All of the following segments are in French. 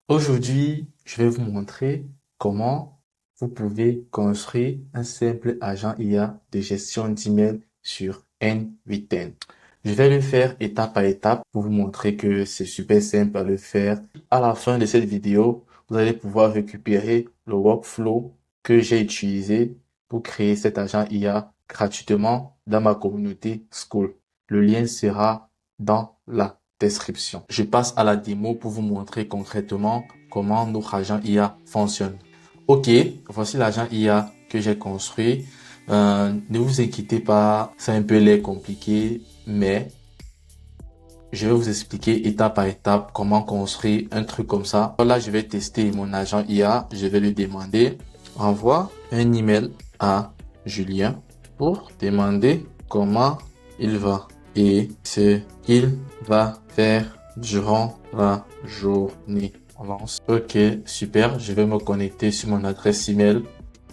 Aujourd'hui, je vais vous montrer comment vous pouvez construire un simple agent IA de gestion d'email sur N8N. Je vais le faire étape par étape pour vous montrer que c'est super simple à le faire. À la fin de cette vidéo, vous allez pouvoir récupérer le workflow que j'ai utilisé pour créer cet agent IA gratuitement dans ma communauté School. Le lien sera dans la description. Je passe à la démo pour vous montrer concrètement comment notre agent IA fonctionne. Ok, voici l'agent IA que j'ai construit. Ne vous inquiétez pas, c'est un peu l'air compliqué, mais je vais vous expliquer étape par étape comment construire un truc comme ça. Là, je vais tester mon agent IA. Je vais lui demander, envoie un email à Julien pour demander comment il va et ce qu'il va faire durant la journée. On lance. Ok, super. Je vais me connecter sur mon adresse email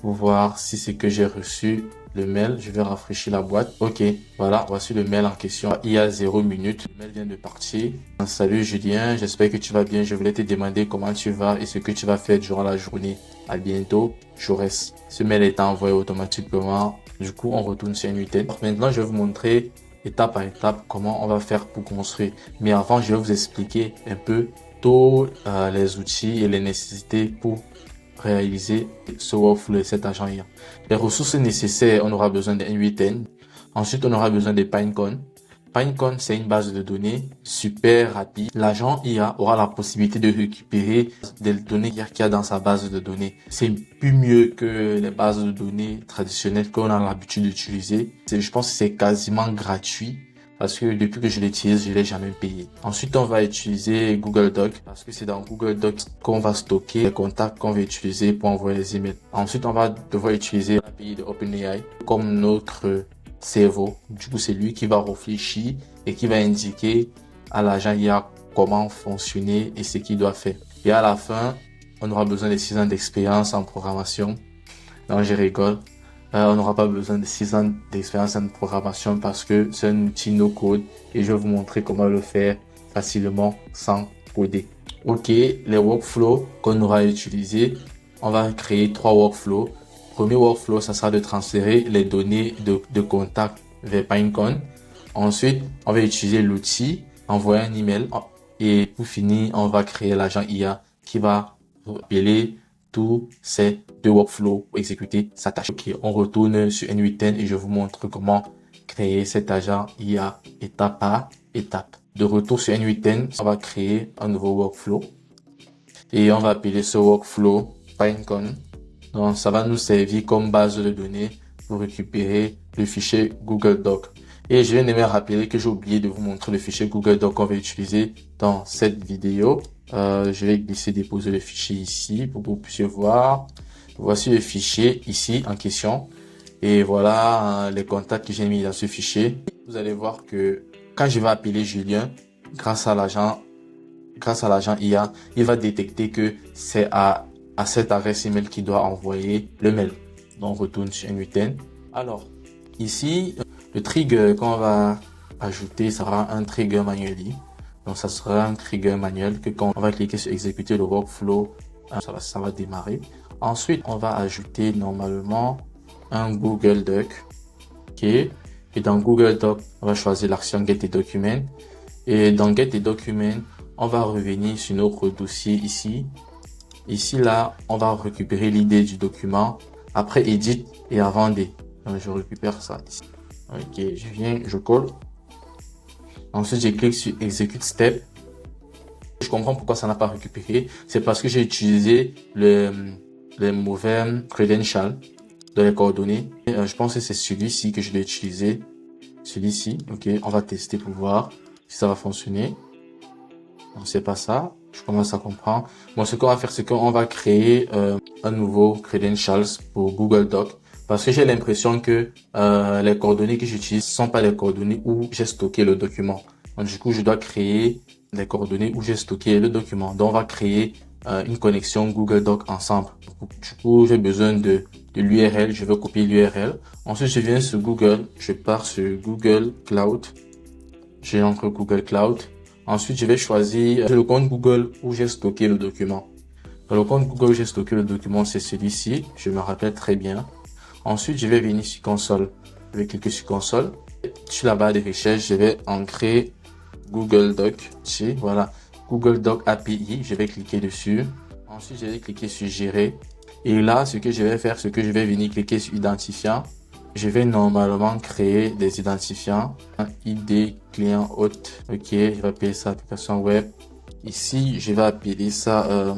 pour voir si c'est que j'ai reçu le mail. Je vais rafraîchir la boîte. Ok, voilà, voici le mail en question. Il y a 0 minutes. Le mail vient de partir. Salut Julien, j'espère que tu vas bien. Je voulais te demander comment tu vas et ce que tu vas faire durant la journée. À bientôt, Jaurès. Ce mail est envoyé automatiquement. Du coup, on retourne sur N8N. Maintenant, je vais vous montrer étape par étape comment on va faire pour construire. Mais avant, je vais vous expliquer un peu tous les outils et les nécessités pour réaliser ce workflow et cet agent IA. Les ressources nécessaires, on aura besoin de N8N. Ensuite, on aura besoin de Pinecone. Pinecone, c'est une base de données super rapide. L'agent IA aura la possibilité de récupérer des données qu'il y a dans sa base de données. C'est plus mieux que les bases de données traditionnelles qu'on a l'habitude d'utiliser. Je pense que c'est quasiment gratuit. Parce que depuis que je l'utilise, je l'ai jamais payé. Ensuite, on va utiliser Google Doc parce que c'est dans Google Doc qu'on va stocker les contacts qu'on va utiliser pour envoyer les emails. Ensuite, on va devoir utiliser l'API de OpenAI comme notre cerveau. Du coup, c'est lui qui va réfléchir et qui va indiquer à l'agent IA comment fonctionner et ce qu'il doit faire. Et à la fin, on aura besoin de 6 ans d'expérience en programmation. Non, je rigole. On n'aura pas besoin de 6 ans d'expérience en programmation parce que c'est un outil no-code et je vais vous montrer comment le faire facilement sans coder. Ok, les workflows qu'on aura utilisés, on va créer 3 workflows. Premier workflow, ça sera de transférer les données de contact vers Pinecone. Ensuite, on va utiliser l'outil, envoyer un email et pour finir, on va créer l'agent IA qui va appeler tous ces deux workflows pour exécuter sa tâche. Ok, on retourne sur N8N et je vous montre comment créer cet agent IA étape par étape. De retour sur N8N, on va créer un nouveau workflow et on va appeler ce workflow Pinecone. Donc, ça va nous servir comme base de données pour récupérer le fichier Google Doc. Et je viens de me rappeler que j'ai oublié de vous montrer le fichier Google Doc qu'on va utiliser dans cette vidéo. Je vais glisser, déposer le fichier ici pour que vous puissiez voir. Voici le fichier ici en question. Et voilà les contacts que j'ai mis dans ce fichier. Vous allez voir que quand je vais appeler Julien, grâce à l'agent IA, il va détecter que c'est à cette adresse email qu'il doit envoyer le mail. Donc, on retourne sur N8N. Alors, ici, le trigger qu'on va ajouter sera un trigger manually. Donc, ça sera un trigger manuel que quand on va cliquer sur exécuter le workflow, ça va démarrer. Ensuite, on va ajouter normalement un Google Doc. OK. Et dans Google Doc, on va choisir l'action Get a Document. Et dans Get a Document, on va revenir sur notre dossier ici. Ici, là, on va récupérer l'idée du document. Après, Edit et avant des. Donc, je récupère ça ici. Ok, je viens, je colle. Ensuite, je clique sur Execute Step. Je comprends pourquoi ça n'a pas récupéré. C'est parce que j'ai utilisé les mauvais credentials de les coordonnées. Je pense que c'est celui-ci que je vais utiliser. Celui-ci. Ok, on va tester pour voir si ça va fonctionner. Non, c'est pas ça. Je commence à comprendre. Bon, ce qu'on va faire, c'est qu'on va créer un nouveau credentials pour Google Doc. Parce que j'ai l'impression que les coordonnées que j'utilise sont pas les coordonnées où j'ai stocké le document. Donc, du coup, je dois créer les coordonnées où j'ai stocké le document. Donc, on va créer une connexion Google Doc ensemble. Du coup, j'ai besoin de l'URL. Je vais copier l'URL. Ensuite, je viens sur Google. Je pars sur Google Cloud. J'ai entre Google Cloud. Ensuite, je vais choisir le compte Google où j'ai stocké le document. Dans le compte Google où j'ai stocké le document, c'est celui-ci. Je me rappelle très bien. Ensuite, je vais venir sur console. Je vais cliquer sur console. Sur la barre de recherche, je vais ancrer Google Doc. Ici, voilà. Google Doc API. Je vais cliquer dessus. Ensuite, je vais cliquer sur gérer. Et là, ce que je vais faire, c'est que je vais venir cliquer sur identifiant. Je vais normalement créer des identifiants. ID client hôte. Ok, je vais appeler ça application web. Ici, je vais appeler ça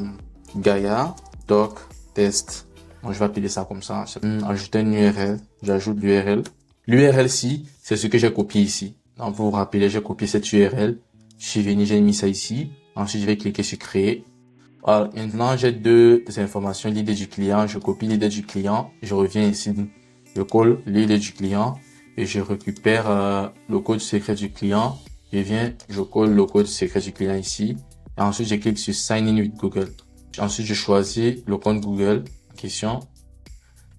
Gaia Doc Test. Donc, je vais appeler ça comme ça. Ajouter une URL. J'ajoute l'URL. L'URL-ci, c'est ce que j'ai copié ici. Donc, vous vous rappelez, j'ai copié cette URL. Je suis venu, j'ai mis ça ici. Ensuite, je vais cliquer sur créer. Alors, maintenant, j'ai deux informations. L'idée du client. Je copie l'idée du client. Je reviens ici. Je colle l'idée du client et je récupère le code secret du client. Je colle le code secret du client ici. Et ensuite, je clique sur Sign in with Google. Ensuite, je choisis le compte Google en question.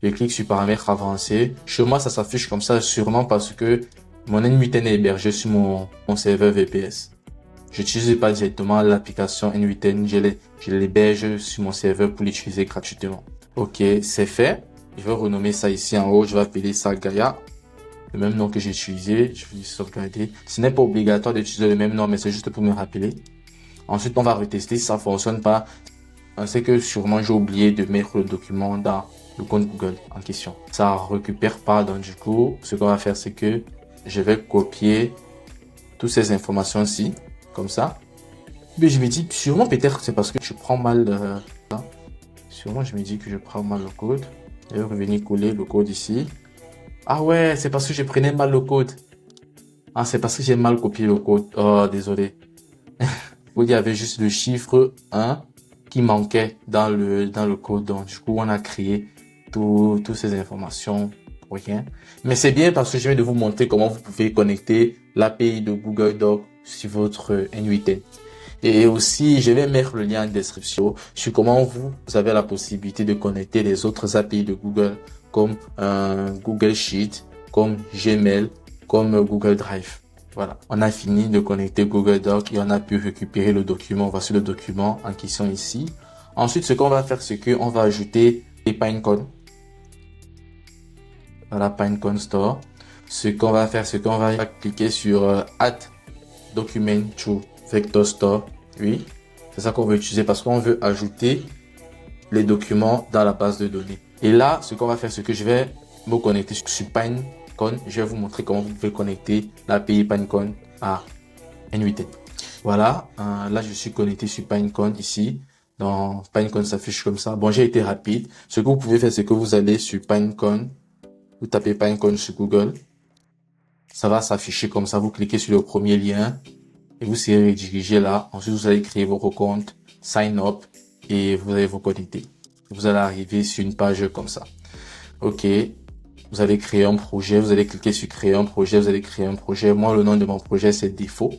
Je clique sur paramètres avancés. Chez moi, ça s'affiche comme ça, sûrement parce que mon N8N est hébergé sur mon serveur VPS. Je n'utilise pas directement l'application N8N. Je l'héberge sur mon serveur pour l'utiliser gratuitement. Ok, c'est fait. Je vais renommer ça ici en haut. Je vais appeler ça Gaia. Le même nom que j'ai utilisé. Je vais sauvegarder. Ce n'est pas obligatoire d'utiliser le même nom, mais c'est juste pour me rappeler. Ensuite, on va retester si ça fonctionne pas. C'est que sûrement j'ai oublié de mettre le document dans le compte Google en question. Ça récupère pas. Donc du coup, ce qu'on va faire, c'est que je vais copier toutes ces informations-ci. Comme ça. Mais je me dis, sûrement peut-être c'est parce que je prends mal sûrement je me dis que je prends mal le code. Je vais revenir coller le code ici. Ah ouais, c'est parce que je prenais mal le code. Ah, c'est parce que j'ai mal copié le code. Oh, désolé. Il y avait juste le chiffre 1 qui manquait dans le code. Donc, du coup, on a créé toutes ces informations pour rien. Mais c'est bien parce que je viens de vous montrer comment vous pouvez connecter l'API de Google Doc sur votre N8N. Et aussi, je vais mettre le lien en description sur comment vous avez la possibilité de connecter les autres API de Google comme Google Sheet, comme Gmail, comme Google Drive. Voilà, on a fini de connecter Google Doc et on a pu récupérer le document. Voici le document en question ici. Ensuite, ce qu'on va faire, c'est qu'on va ajouter les Pinecone. Voilà, Pinecone Store. Ce qu'on va faire, c'est qu'on va cliquer sur Add Document to Vector Store. Oui, c'est ça qu'on veut utiliser parce qu'on veut ajouter les documents dans la base de données. Et là, ce qu'on va faire, c'est que je vais me connecter sur Pinecone. Je vais vous montrer comment vous pouvez connecter l'API Pinecone à N8N. Voilà, là je suis connecté sur Pinecone ici. Donc Pinecone s'affiche comme ça. Bon, j'ai été rapide. Ce que vous pouvez faire, c'est que vous allez sur Pinecone. Vous tapez Pinecone sur Google. Ça va s'afficher comme ça. Vous cliquez sur le premier lien. Et vous serez redirigé là. Ensuite, vous allez créer votre compte, sign up et vous allez vous connecter. Vous allez arriver sur une page comme ça. Ok. Vous allez créer un projet. Vous allez cliquer sur créer un projet. Vous allez créer un projet. Moi, le nom de mon projet, c'est défaut.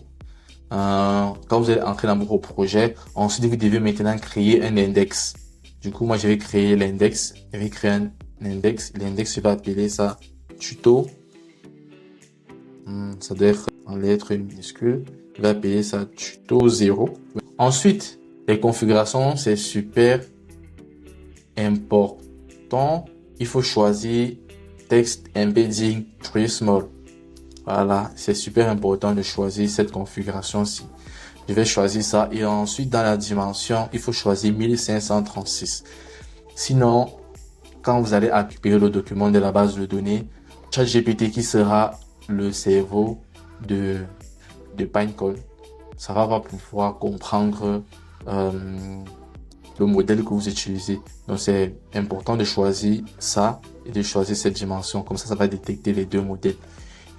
Quand vous allez entrer dans votre projet, ensuite, vous devez maintenant créer un index. Du coup, moi, je vais créer l'index. Je vais créer un index. L'index, je vais appeler ça tuto. Ça doit être en lettres minuscules. Je vais appeler ça tuto 0. Ensuite, les configurations, c'est super important. Il faut choisir Text Embedding Tree Small. Voilà, c'est super important de choisir cette configuration-ci. Je vais choisir ça et ensuite dans la dimension, il faut choisir 1536. Sinon, quand vous allez récupérer le document de la base de données, ChatGPT qui sera le cerveau de Pinecone, ça va pas pouvoir comprendre le modèle que vous utilisez. Donc c'est important de choisir ça et de choisir cette dimension. Comme ça va détecter les deux modèles.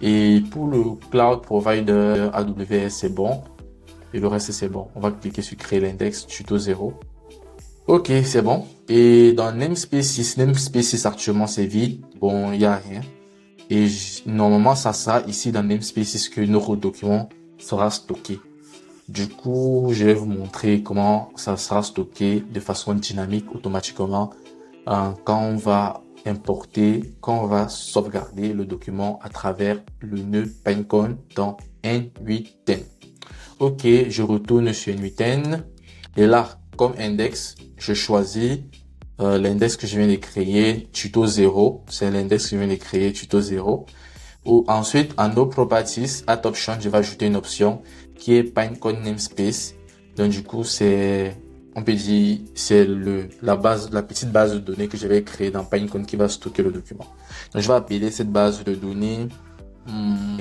Et pour le cloud provider AWS, c'est bon. Et le reste, c'est bon. On va cliquer sur créer l'index tuto 0. Ok, c'est bon. Et dans namespaces actuellement, c'est vide. Bon, il n'y a rien. Et normalement, ça sera ici dans namespaces que notre document sera stocké. Du coup, je vais vous montrer comment ça sera stocké de façon dynamique automatiquement quand on va importer, quand on va sauvegarder le document à travers le nœud Pinecone dans N8N. Ok, je retourne sur N8N. Et là, comme index, je choisis l'index que je viens de créer, tuto 0. C'est l'index que je viens de créer, tuto 0. Ou ensuite, en No Properties, at Option, je vais ajouter une option qui est Pinecone Namespace. Donc du coup, on peut dire, c'est la petite base de données que je vais créer dans Pinecone qui va stocker le document. Donc je vais appeler cette base de données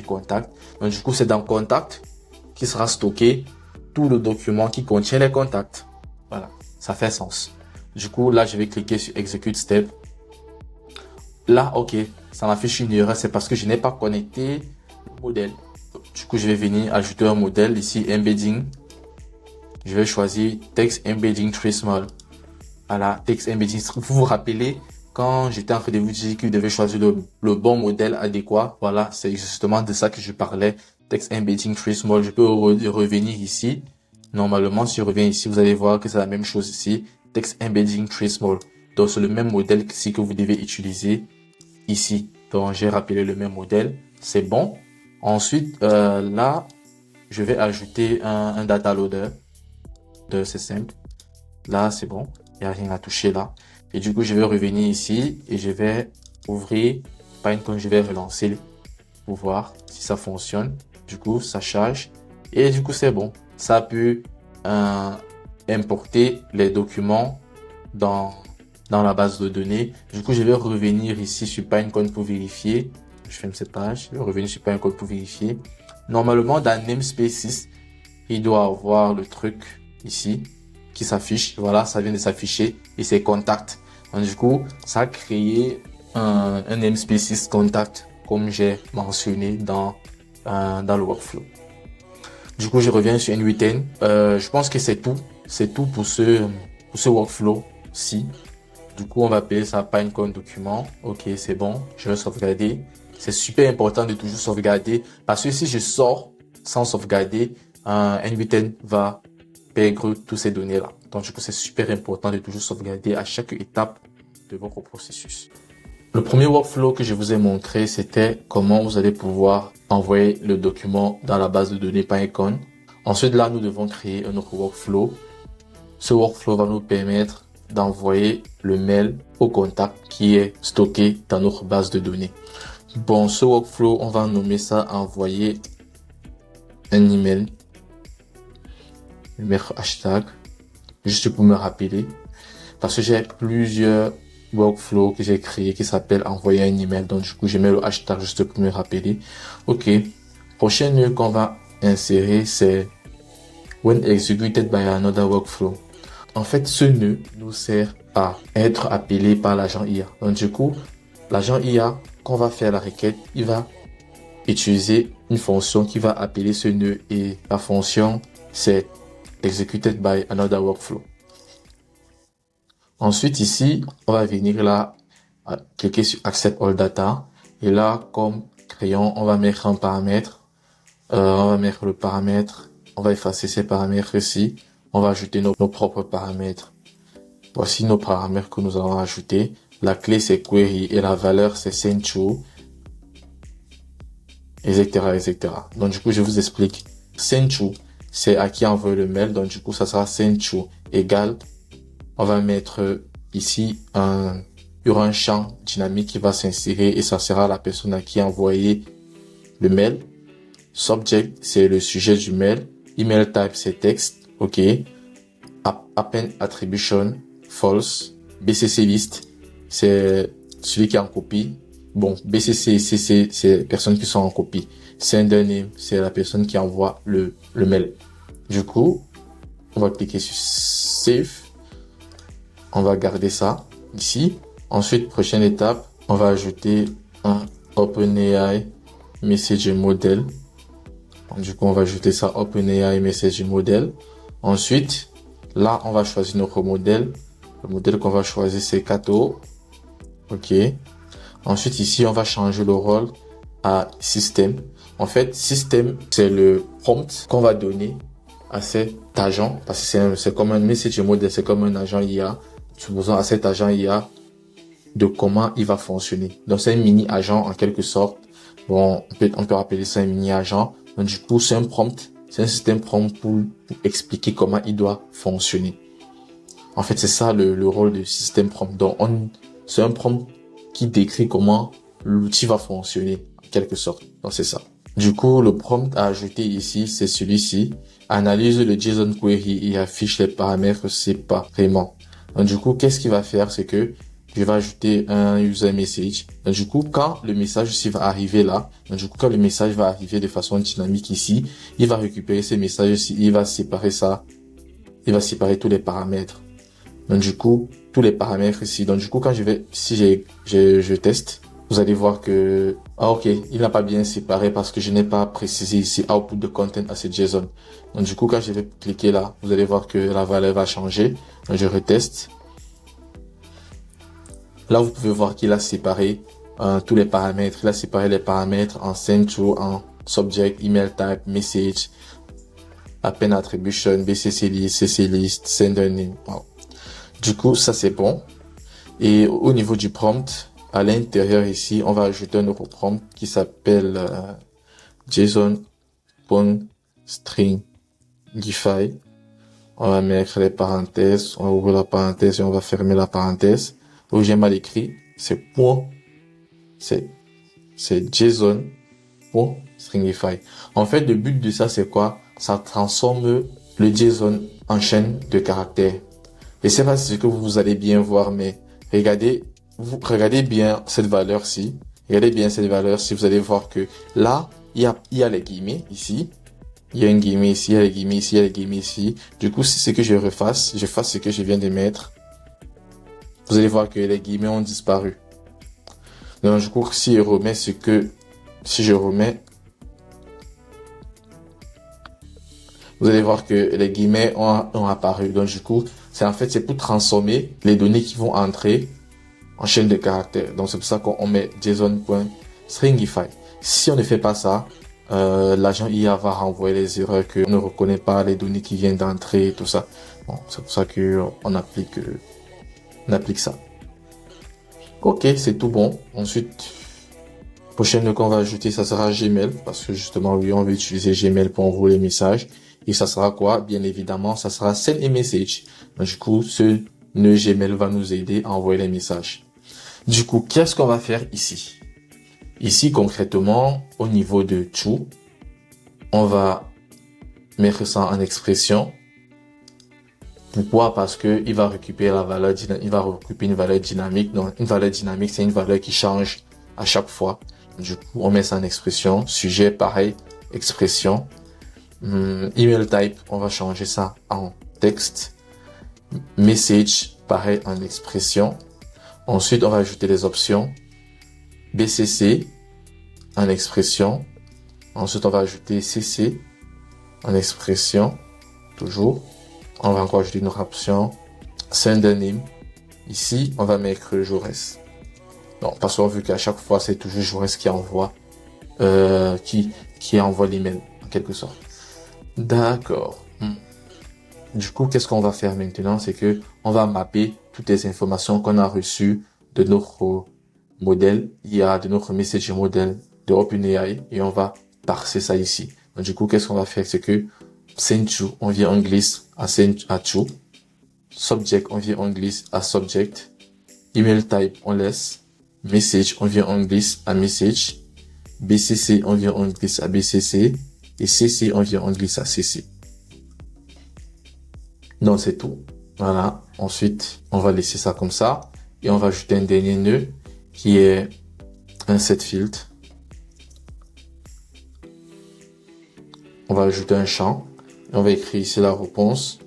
contact. Donc du coup, c'est dans Contact qui sera stocké tout le document qui contient les contacts. Voilà, ça fait sens. Du coup, là, je vais cliquer sur Execute Step. Là, ok, ça m'affiche une erreur, c'est parce que je n'ai pas connecté le modèle. Du coup, je vais venir ajouter un modèle ici, Embedding. Je vais choisir Text Embedding Tree Small. Voilà, Text Embedding. Vous vous rappelez, quand j'étais en train de vous dire que vous devez choisir le bon modèle adéquat, voilà, c'est justement de ça que je parlais. Text Embedding Tree Small. Je peux revenir ici. Normalement, si je reviens ici, vous allez voir que c'est la même chose ici. Text Embedding Tree Small. Donc, c'est le même modèle ici que vous devez utiliser ici. Donc, j'ai rappelé le même modèle. C'est bon. Ensuite, là, je vais ajouter un data loader. C'est simple. Là, c'est bon. Il n'y a rien à toucher là. Et du coup, je vais revenir ici et je vais ouvrir Pinecone. Je vais relancer pour voir si ça fonctionne. Du coup, ça charge. Et du coup, c'est bon. Ça peut importer les documents dans la base de données. Du coup, je vais revenir ici sur Pinecone pour vérifier. Je ferme cette page. Je vais revenir sur Pinecone pour vérifier. Normalement, dans Namespaces, il doit avoir le truc ici qui s'affiche. Voilà, ça vient de s'afficher et c'est contact. Donc, du coup, ça a créé un namespaces contact comme j'ai mentionné dans le workflow. Du coup, je reviens sur N8N. Je pense que c'est tout. C'est tout pour ce workflow-ci. Du coup, on va appeler ça Pinecone document. Ok, c'est bon. Je vais sauvegarder. C'est super important de toujours sauvegarder parce que si je sors sans sauvegarder, N8N va perdre toutes ces données-là. Donc, du coup, c'est super important de toujours sauvegarder à chaque étape de votre processus. Le premier workflow que je vous ai montré, c'était comment vous allez pouvoir envoyer le document dans la base de données Pinecone. Ensuite, là, nous devons créer un autre workflow. Ce workflow va nous permettre d'envoyer le mail au contact qui est stocké dans notre base de données. Bon, ce workflow, on va nommer ça envoyer un email. Je vais mettre hashtag, juste pour me rappeler. Parce que j'ai plusieurs workflows que j'ai créés qui s'appellent envoyer un email. Donc, du coup, je mets le hashtag juste pour me rappeler. Ok. Prochain nœud qu'on va insérer, c'est when executed by another workflow. En fait, ce nœud nous sert à être appelé par l'agent IA. Donc, du coup, l'agent IA, quand on va faire la requête, il va utiliser une fonction qui va appeler ce nœud et la fonction, c'est executed by another workflow. Ensuite, ici, on va venir là, cliquer sur Accept All Data. Et là, comme crayon, on va mettre un paramètre. On va mettre le paramètre. On va effacer ces paramètres ici. On va ajouter nos propres paramètres. Voici nos paramètres que nous allons ajouter. La clé, c'est query et la valeur, c'est send to, etc., etc. Donc, du coup, je vous explique. Send to, c'est à qui envoie le mail. Donc, du coup, ça sera send to égale. On va mettre ici il y aura un champ dynamique qui va s'insérer et ça sera la personne à qui envoyer le mail. Subject, c'est le sujet du mail. Email type, c'est texte. OK. Append attribution, false. BCC list, c'est celui qui est en copie. Bon, BCC ici, c'est les personnes qui sont en copie. Sender name, c'est la personne qui envoie le mail. Du coup, on va cliquer sur Save. On va garder ça ici. Ensuite, prochaine étape, on va ajouter un OpenAI Message Model. Du coup, on va ajouter ça OpenAI Message Model. Ensuite, là, on va choisir notre modèle. Le modèle qu'on va choisir, c'est Kato. OK. Ensuite, ici, on va changer le rôle à System. En fait, System, c'est le prompt qu'on va donner à cet agent. Parce que c'est comme un message model, c'est comme un agent IA. Supposons à cet agent IA de comment il va fonctionner. Donc, c'est un mini-agent en quelque sorte. Bon, on peut appeler ça un mini-agent. Donc, du coup, c'est un prompt. c'est un système prompt pour expliquer comment il doit fonctionner. En fait, c'est ça le rôle du système prompt. Donc, c'est un prompt qui décrit comment l'outil va fonctionner, en quelque sorte. Donc, c'est ça. Du coup, le prompt à ajouter ici, c'est celui-ci. Analyse le JSON query et affiche les paramètres séparément. Donc, du coup, qu'est-ce qu'il va faire? C'est que je vais ajouter un user message. Donc, du coup, quand le message ici va arriver là, donc, du coup, quand le message va arriver de façon dynamique ici, il va récupérer ces messages ici, il va séparer ça, il va séparer tous les paramètres. Donc, du coup, tous les paramètres ici. Donc, du coup, quand je teste, vous allez voir que, ok, il n'a pas bien séparé parce que je n'ai pas précisé ici output de content as a JSON. Donc, du coup, quand je vais cliquer là, vous allez voir que la valeur va changer. Donc, je reteste. Là, vous pouvez voir qu'il a séparé tous les paramètres. Il a séparé les paramètres en send to, en subject, email type, message, append attribution, BCC list, CC list, sender name. Wow. Du coup, ça c'est bon. Et au niveau du prompt, à l'intérieur ici, on va ajouter un nouveau prompt qui s'appelle JSON.stringify. On va mettre les parenthèses, on va ouvrir la parenthèse et on va fermer la parenthèse. Où j'ai mal écrit, c'est JSON.stringify. En fait, le but de ça, c'est quoi? Ça transforme le JSON en chaîne de caractères. Et c'est pas ce que vous allez bien voir, mais regardez bien cette valeur-ci. Regardez bien cette valeur-ci, vous allez voir que là, il y a les guillemets ici. Il y a une guillemets ici, il y a les guillemets ici, il y a les guillemets ici. Du coup, c'est ce que je fasse ce que je viens de mettre. Vous allez voir que les guillemets ont disparu. Donc, du coup, si je remets, vous allez voir que les guillemets ont apparu. Donc, du coup, c'est pour transformer les données qui vont entrer en chaîne de caractères. Donc, c'est pour ça qu'on met JSON.stringify. Si on ne fait pas ça, l'agent IA va renvoyer les erreurs qu'on ne reconnaît pas les données qui viennent d'entrer et tout ça. Bon, c'est pour ça qu'on applique ça. Ok, c'est tout bon. Ensuite, prochaine qu'on va ajouter, ça sera Gmail. Parce que justement, oui, on veut utiliser Gmail pour envoyer les messages. Et ça sera quoi? Bien évidemment, ça sera Send a Message. Donc, du coup, ce nœud Gmail va nous aider à envoyer les messages. Du coup, qu'est-ce qu'on va faire ici? Ici, concrètement, au niveau de True, on va mettre ça en expression. Pourquoi? Parce que il va récupérer une valeur dynamique. Donc, une valeur dynamique, c'est une valeur qui change à chaque fois. Du coup, on met ça en expression. Sujet, pareil, expression. Email type, on va changer ça en texte. Message, pareil, en expression. Ensuite, on va ajouter les options. BCC, en expression. Ensuite, on va ajouter CC, en expression. Toujours. On va encore ajouter une autre option. Sender name. Ici, on va mettre Jaurès. Donc, parce qu'on veut qu'à chaque fois, c'est toujours Jaurès qui envoie l'email, en quelque sorte. D'accord. Du coup, qu'est-ce qu'on va faire maintenant? C'est que on va mapper toutes les informations qu'on a reçues de notre modèle IA, de notre message modèle de OpenAI, et on va parser ça ici. Donc, du coup, qu'est-ce qu'on va faire? C'est que send to, on vient en glisse à send à to. Subject, on vient en glisse à subject. Email type, on laisse. Message, on vient en glisse à message. BCC, on vient en glisse à BCC. Et CC, on vient en glisse à CC. Donc, c'est tout. Voilà. Ensuite, on va laisser ça comme ça. Et on va ajouter un dernier nœud qui est un setField. On va ajouter un champ. Et on va écrire ici la réponse.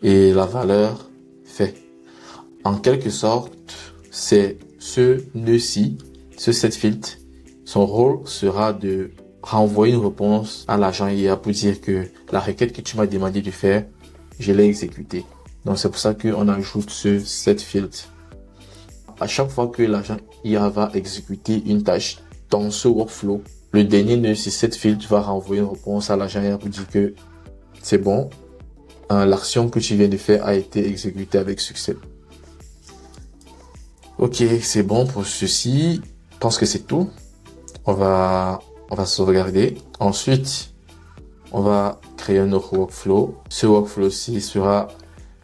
Et la valeur fait. En quelque sorte, c'est ce nœud-ci, ce setField. Son rôle sera de renvoyer une réponse à l'agent IA pour dire que la requête que tu m'as demandé de faire, je l'ai exécutée. Donc, c'est pour ça qu'on ajoute ce setField. À chaque fois que l'agent IA va exécuter une tâche dans ce workflow, le dernier nœud, c'est setField, va renvoyer une réponse à l'agent IA pour dire que c'est bon, l'action que tu viens de faire a été exécutée avec succès. Ok, c'est bon pour ceci. Je pense que c'est tout. On va sauvegarder. Ensuite, on va créer un autre workflow. Ce workflow-ci sera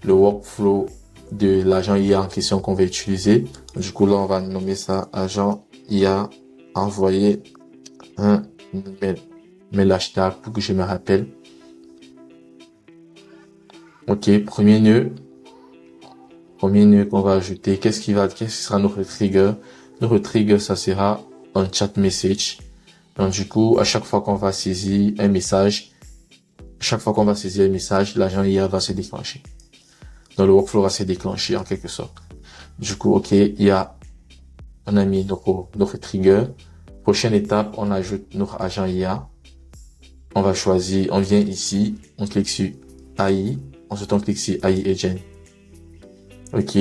le workflow de l'agent IA en question qu'on va utiliser. Du coup, là, on va nommer ça agent IA envoyer un email. Mais l'hashtag pour que je me rappelle. Ok, premier nœud qu'on va ajouter. Qu'est-ce qui sera notre trigger? Notre trigger, ça sera un chat message. Donc, du coup, à chaque fois qu'on va saisir un message, l'agent IA va se déclencher. Donc, le workflow va se déclencher en quelque sorte. Du coup, ok, on a mis notre trigger. Prochaine étape, on ajoute notre agent IA. On vient ici, on clique sur AI. Ensuite, on clique sur AI Agent. Ok.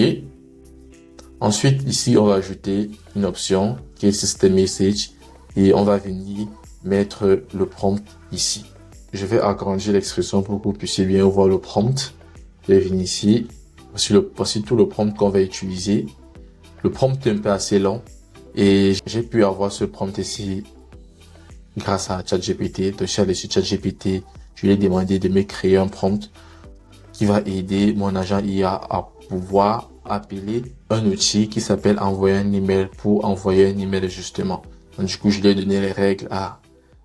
Ensuite, ici, on va ajouter une option qui est System Message et on va venir mettre le prompt ici. Je vais agrandir l'expression pour que vous puissiez bien voir le prompt. Je vais venir ici. Voici tout le prompt qu'on va utiliser. Le prompt est un peu assez long et j'ai pu avoir ce prompt ici grâce à ChatGPT. Donc, je suis allé sur ChatGPT. Je lui ai demandé de me créer un prompt qui va aider mon agent IA à pouvoir appeler un outil qui s'appelle envoyer un email pour envoyer un email justement. Donc, du coup, je lui ai donné les règles à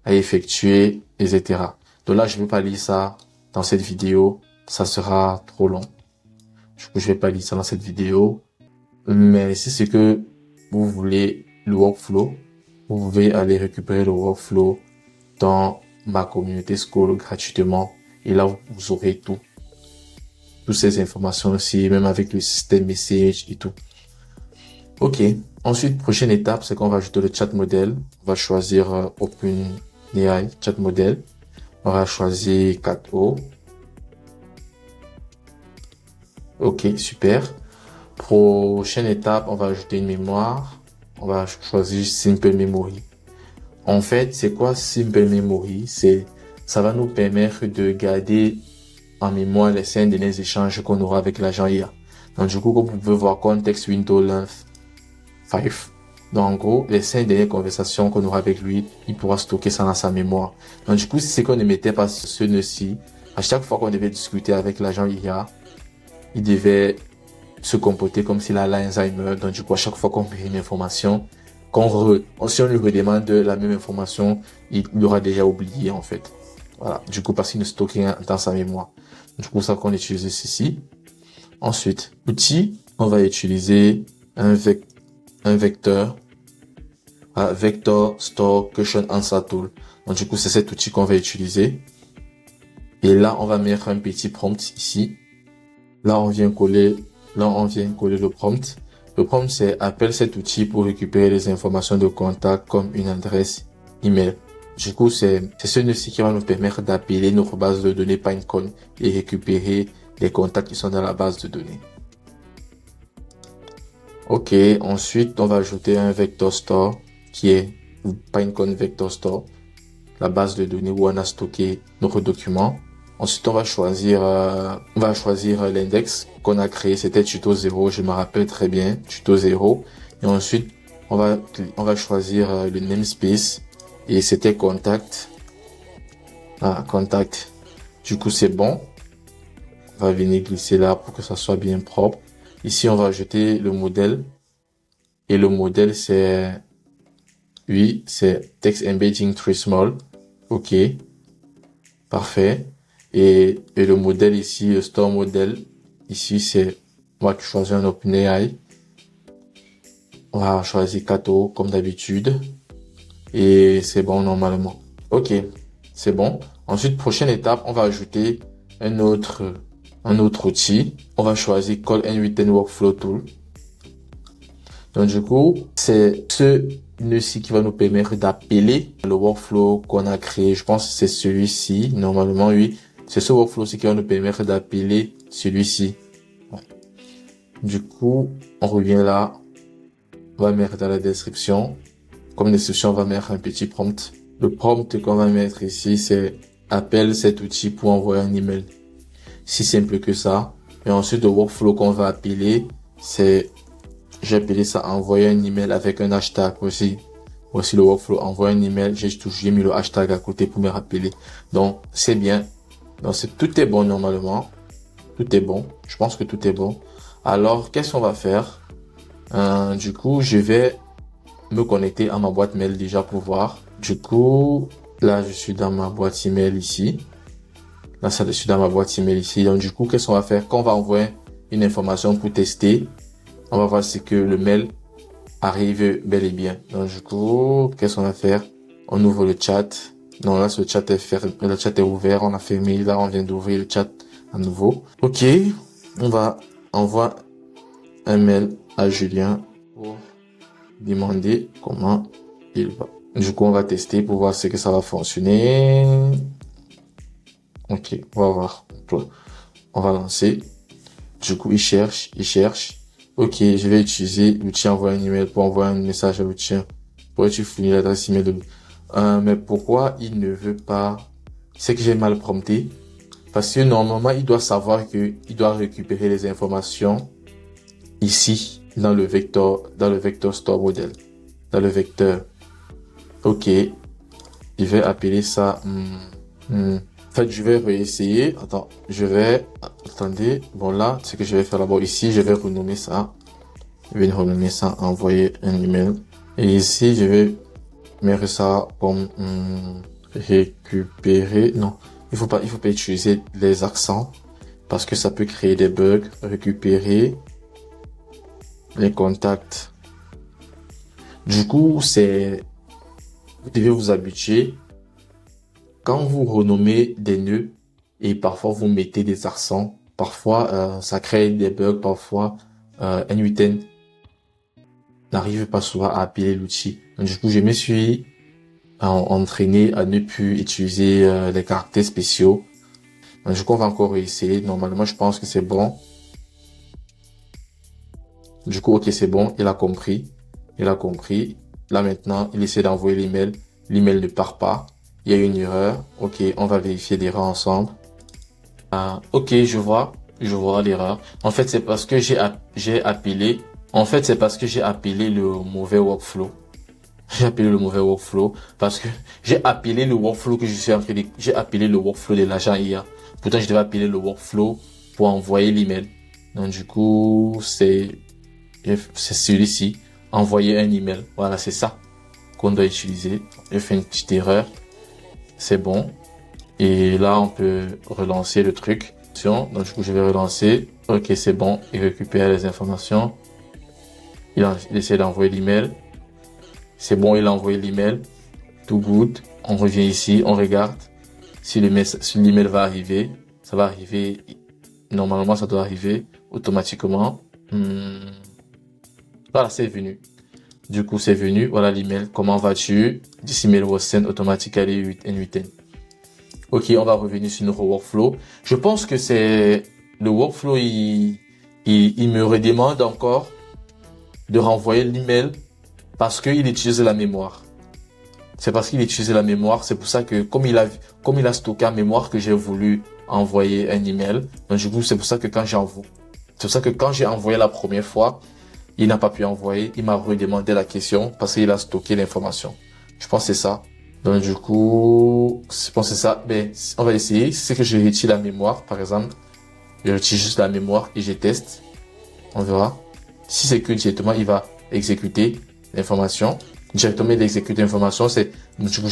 effectuer, etc. Donc là, je ne vais pas lire ça dans cette vidéo. Ça sera trop long. Du coup, je vais pas lire ça dans cette vidéo. Mais si c'est que vous voulez le workflow, vous pouvez aller récupérer le workflow dans ma communauté School gratuitement. Et là, vous aurez toutes ces informations aussi, même avec le système message et tout. Ok. Ensuite, prochaine étape, c'est qu'on va ajouter le chat modèle. On va choisir OpenAI chat modèle. On va choisir 4O. Ok, super. Prochaine étape, on va ajouter une mémoire. On va choisir Simple Memory. En fait, c'est quoi Simple Memory? Ça va nous permettre de garder en mémoire les 5 derniers échanges qu'on aura avec l'agent IA. Donc, du coup, comme vous pouvez voir, contexte Windows 5. Donc, en gros, les 5 dernières conversations qu'on aura avec lui, il pourra stocker ça dans sa mémoire. Donc, du coup, si c'est qu'on ne mettait pas ce nœud-ci, à chaque fois qu'on devait discuter avec l'agent IA, il devait se comporter comme s'il a l'Alzheimer. Donc, du coup, à chaque fois qu'on met une information, si on lui redemande la même information, il aura déjà oublié, en fait. Voilà. Du coup, parce qu'il ne stocke rien dans sa mémoire. Du coup, ça qu'on utilise ceci. Ensuite, outil, on va utiliser un vecteur, Vector Store Question Answer Tool. Donc, du coup, c'est cet outil qu'on va utiliser. Et là, on va mettre un petit prompt ici. Là, on vient coller le prompt. Le prompt, c'est appelle cet outil pour récupérer les informations de contact comme une adresse email. Du coup, c'est ce nœud-ci qui va nous permettre d'appeler notre base de données Pinecone et récupérer les contacts qui sont dans la base de données. Ok, ensuite, on va ajouter un Vector Store qui est Pinecone Vector Store, la base de données où on a stocké notre document. Ensuite, on va choisir l'index qu'on a créé. C'était tuto 0, je me rappelle très bien, tuto 0. Et ensuite, on va choisir le namespace et c'était contact. Contact. Du coup, c'est bon. On va venir glisser là pour que ça soit bien propre. Ici, on va ajouter le modèle. Et le modèle, c'est Text Embedding Tree Small. Ok. Parfait. Et le modèle ici, le store modèle, ici, on va choisir un OpenAI. On va choisir Kato, comme d'habitude. Et c'est bon, normalement. Ok. C'est bon. Ensuite, prochaine étape, on va ajouter un autre outil. On va choisir Call and Written Workflow Tool. Donc, du coup, c'est ce nœud-ci qui va nous permettre d'appeler le workflow qu'on a créé. Je pense que c'est celui-ci. Normalement, oui. C'est ce workflow-ci qui va nous permettre d'appeler celui-ci. Ouais. Du coup, on revient là. On va mettre dans la description. Comme description, on va mettre un petit prompt. Le prompt qu'on va mettre ici, c'est appelle cet outil pour envoyer un email. Si simple que ça. Et ensuite, le workflow qu'on va appeler, j'ai appelé ça envoyer un email avec un hashtag aussi. Voici le workflow, envoie un email. J'ai mis le hashtag à côté pour me rappeler. Donc, c'est bien. Donc, tout est bon normalement. Tout est bon. Je pense que tout est bon. Alors, qu'est-ce qu'on va faire? Du coup, je vais me connecter à ma boîte mail déjà pour voir. Du coup, là, je suis dans ma boîte email ici. Là, je suis dans ma boîte email ici. Donc, du coup, qu'est-ce qu'on va faire? Quand on va envoyer une information pour tester, on va voir si que le mail arrive bel et bien. Donc, du coup, qu'est-ce qu'on va faire? On ouvre le chat. Non, là, ce chat est fermé. Le chat est ouvert. On a fermé. Là, on vient d'ouvrir le chat à nouveau. OK. On va envoyer un mail à Julien pour demander comment il va. Du coup, on va tester pour voir si que ça va fonctionner. OK. On va voir. On va lancer. Du coup, il cherche. OK, je vais utiliser l'outil envoyer un email pour envoyer un message à l'outil. Pourrais-tu fournir l'adresse email de mais pourquoi il ne veut pas? C'est que j'ai mal prompté. Parce que normalement, il doit savoir que il doit récupérer les informations ici, dans le vecteur store model. Dans le vecteur. OK. Je vais appeler ça, En fait, je vais réessayer. Attendez. Bon, là, ce que je vais faire d'abord ici, je vais renommer ça. Je vais renommer ça, envoyer un email. Et ici, je vais mettre ça comme, récupérer. Non, il faut pas utiliser les accents parce que ça peut créer des bugs. Récupérer les contacts. Du coup, vous devez vous habituer. Quand vous renommez des nœuds et parfois vous mettez des accents, parfois ça crée des bugs, parfois N8N n'arrive pas souvent à appeler l'outil. Du coup, je me suis entraîné à ne plus utiliser les caractères spéciaux. Du coup, on va encore essayer. Normalement, je pense que c'est bon. Du coup, OK, c'est bon. Il a compris. Là, maintenant, il essaie d'envoyer l'email. L'email ne part pas. Il y a une erreur. OK, on va vérifier l'erreur ensemble. OK, je vois l'erreur. En fait, c'est parce que j'ai appelé le mauvais workflow. J'ai appelé le mauvais workflow parce que j'ai appelé le workflow que je suis en train de, j'ai appelé le workflow de l'agent IA. Pourtant, je devais appeler le workflow pour envoyer l'email. Donc, du coup, c'est celui-ci. Envoyer un email. Voilà, c'est ça qu'on doit utiliser. J'ai fait une petite erreur. C'est bon. Et là, on peut relancer le truc. Donc, du coup, je vais relancer. OK, c'est bon. Il récupère les informations. Il essaie d'envoyer l'email. C'est bon, il a envoyé l'email. Tout good. On revient ici, on regarde si l'email va arriver. Ça va arriver. Normalement, ça doit arriver automatiquement. Voilà, c'est venu. Du coup, c'est venu. Voilà l'email. Comment vas-tu? This email was sent automatically in 8N. OK, on va revenir sur notre workflow. Je pense que c'est le workflow, il me redemande encore de renvoyer l'email parce qu'il utilise la mémoire. C'est parce qu'il utilise la mémoire. C'est pour ça que comme il a stocké en mémoire que j'ai voulu envoyer un email. Donc du coup, c'est pour ça que quand j'ai envoyé la première fois, il n'a pas pu envoyer. Il m'a redemandé la question parce qu'il a stocké l'information. Je pense que c'est ça. Donc du coup, je pense que c'est ça. Ben, on va essayer. C'est que je retire la mémoire, par exemple. Je retire juste la mémoire et je teste. On verra. Si c'est que directement, il va exécuter l'information. Directement, il exécute l'information. Du coup,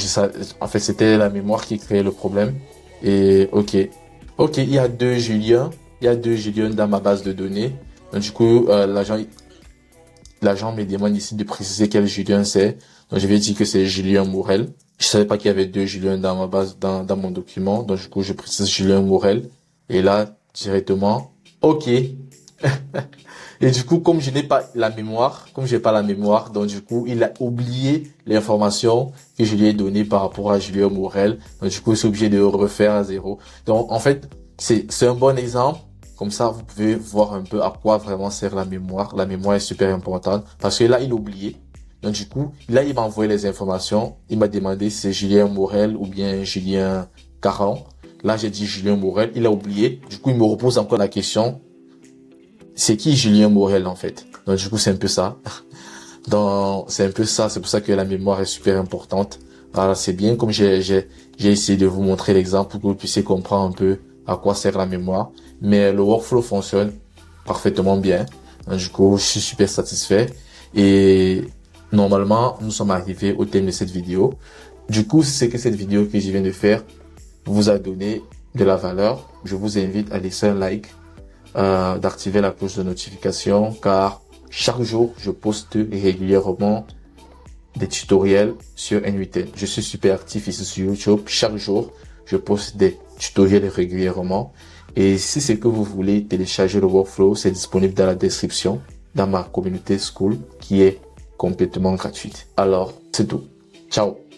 en fait, c'était la mémoire qui créait le problème. Et OK, il y a deux Julien. Il y a deux Julien dans ma base de données. Donc du coup, l'agent me demande ici de préciser quel Julien c'est. Donc je vais dire que c'est Julien Morel. Je savais pas qu'il y avait deux Julien dans ma base, dans mon document. Donc du coup, je précise Julien Morel. Et là, directement, OK. Et du coup, comme j'ai pas la mémoire, donc du coup, il a oublié l'information que je lui ai donnée par rapport à Julien Morel. Donc du coup, c'est obligé de refaire à zéro. Donc en fait, c'est un bon exemple. Comme ça, vous pouvez voir un peu à quoi vraiment sert la mémoire. La mémoire est super importante parce que là, il a oublié. Donc du coup, là, il m'a envoyé les informations. Il m'a demandé si c'est Julien Morel ou bien Julien Caron. Là, j'ai dit Julien Morel. Il a oublié. Du coup, il me repose encore la question. C'est qui Julien Morel en fait? Donc du coup, c'est un peu ça. Donc, c'est un peu ça. C'est pour ça que la mémoire est super importante. Voilà, c'est bien comme j'ai essayé de vous montrer l'exemple pour que vous puissiez comprendre un peu à quoi sert la mémoire. Mais le workflow fonctionne parfaitement bien. Du coup, je suis super satisfait. Et normalement, nous sommes arrivés au thème de cette vidéo. Du coup, si c'est que cette vidéo que je viens de faire vous a donné de la valeur, je vous invite à laisser un like, d'activer la cloche de notification, car chaque jour, je poste régulièrement des tutoriels sur N8N. Je suis super actif ici sur YouTube. Chaque jour, je poste des tutoriels régulièrement. Et si c'est que vous voulez télécharger le workflow, c'est disponible dans la description, dans ma communauté School, qui est complètement gratuite. Alors, c'est tout. Ciao!